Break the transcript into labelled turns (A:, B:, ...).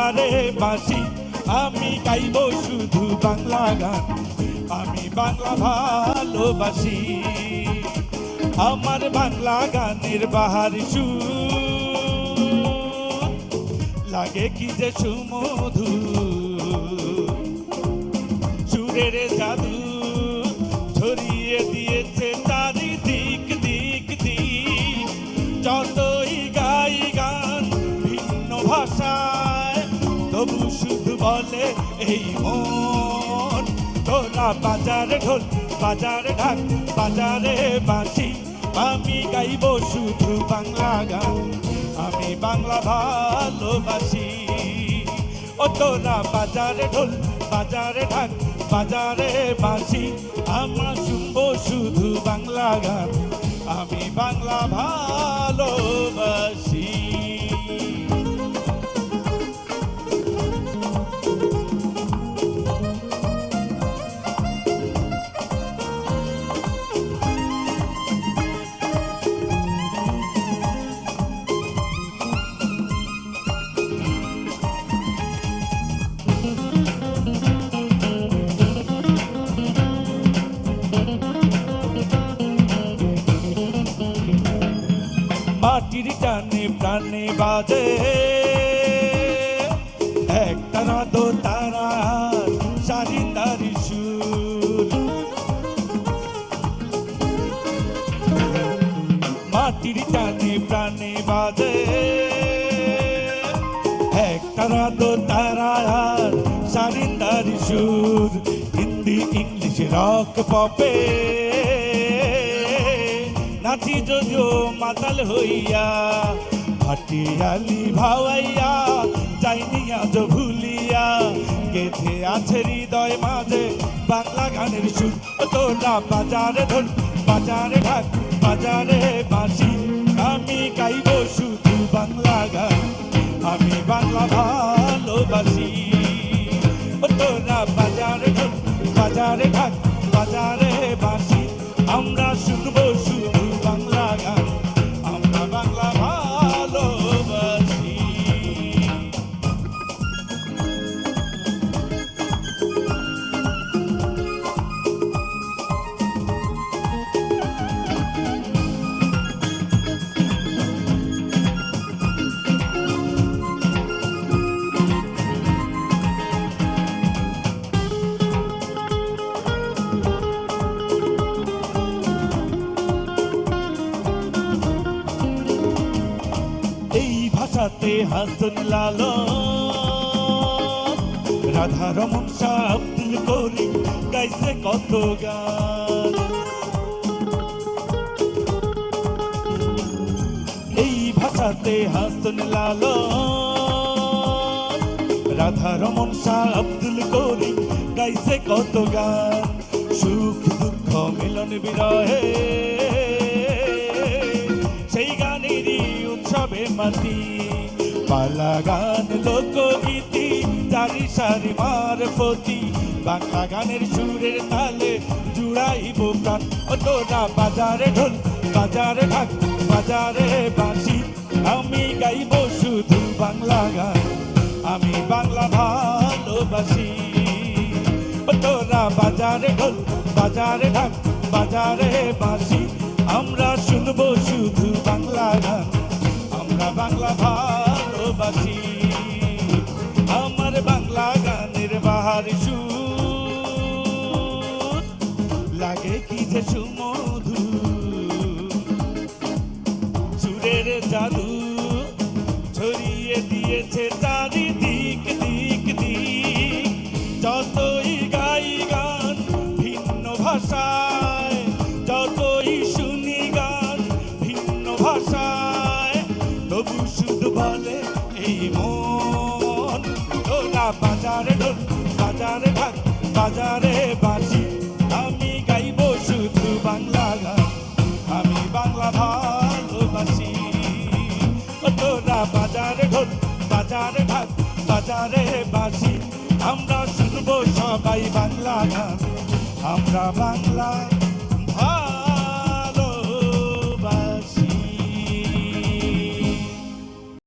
A: বাজারে বাঁশি আমি গাইব শুধু বাংলা গান আমি বাংলা ভালোবাসি আমার বাংলা গানের বাহার সুর লাগে কি যে সুমধুর সুরের জাদু ছড়িয়ে দিয়েছে চারিদিক দিক দিক যতই গাই গান ভিন্ন ভাষায় তবু শুধু বলে এই মন তোরা বাজারে ঢোল বাজারে ঢাক বাজারে বাঁশি আমি গাইব শুধু বাংলা গান আমি বাংলা ভালোবাসি ও তোরা বাজারে ঢোল বাজারে ঢাক বাজারে বাঁশি আমার শুনবো শুধু বাংলা গান আমি বাংলা ভালোবাসি মাটির টানে প্রাণে বাজে একটানা দো তারা সারি তারি সুর মাটির টানে প্রাণে বাজে একটানা দো তারা সারি তারি সুর হিন্দি ইংলিশ রক পপে নাচি যদিও মাতাল হইয়া ভাটিয়ালি ভাওয়াইয়া যাইনি আজ ভুলিয়া গেথে আছে হৃদয় মাঝে বাংলা গানের সুর তোরা বাজারে ঢোল বাজারে ঢাক বাজারে বাঁশি আমি গাইব শুধু বাংলা গান আমি বাংলা ভালোবাসি তোরা বাজারে ঢোল বাজারে ঢাক বাজারে বাঁশি আমরা শুনবো শুধু বাংলা গান আমরা বাংলা ভালোবাসি ভাষাতে হাসন লালন রাধা রমন শাহ আব্দুল করিম গাইছে কত গান এই ভাষাতে হাসন লালন রাধা রমন শাহ আব্দুল করিম গাইছে কত গান সুখ দুঃখ মিলন বিরহে সেই গানেরই উৎসবে মাতি পালা গান লোকগীতি চারি সারি মারফতি বাংলা গানের সুরের তালে জুড়াইব প্রাণ ও তোরা বাজারে ঢোল বাজারে ঢাক বাজারে বাঁশি আমি গাইব শুধু বাংলা গান আমি বাংলা ভালোবাসি ও তোরা বাজারে ঢোল বাজারে ঢাক বাজারে বাঁশি আমরা শুনবো শুধু বাংলা গান আমরা বাংলা ভালোবাসি আমার বাংলা গানের বাহার সুর লাগে কি যে সুমধুর সুরের জাদু ছড়িয়ে দিয়েছে চারিদিক দিক দিক যতই গাই গান ভিন্ন ভাষায় যতই শুনি গান ভিন্ন ভাষায় তবু শুধু বলে এই মন তোরা বাজারে ঢোল বাজারে ঢাক বাজারে বাঁশি আমি গাইব শুধু বাংলা গান আমি বাংলা ভালোবাসি তোরা বাজারে ঢোল বাজারে ঢাক বাজারে বাঁশি আমরা শুনবো সবাই বাংলা গান আমরা বাংলা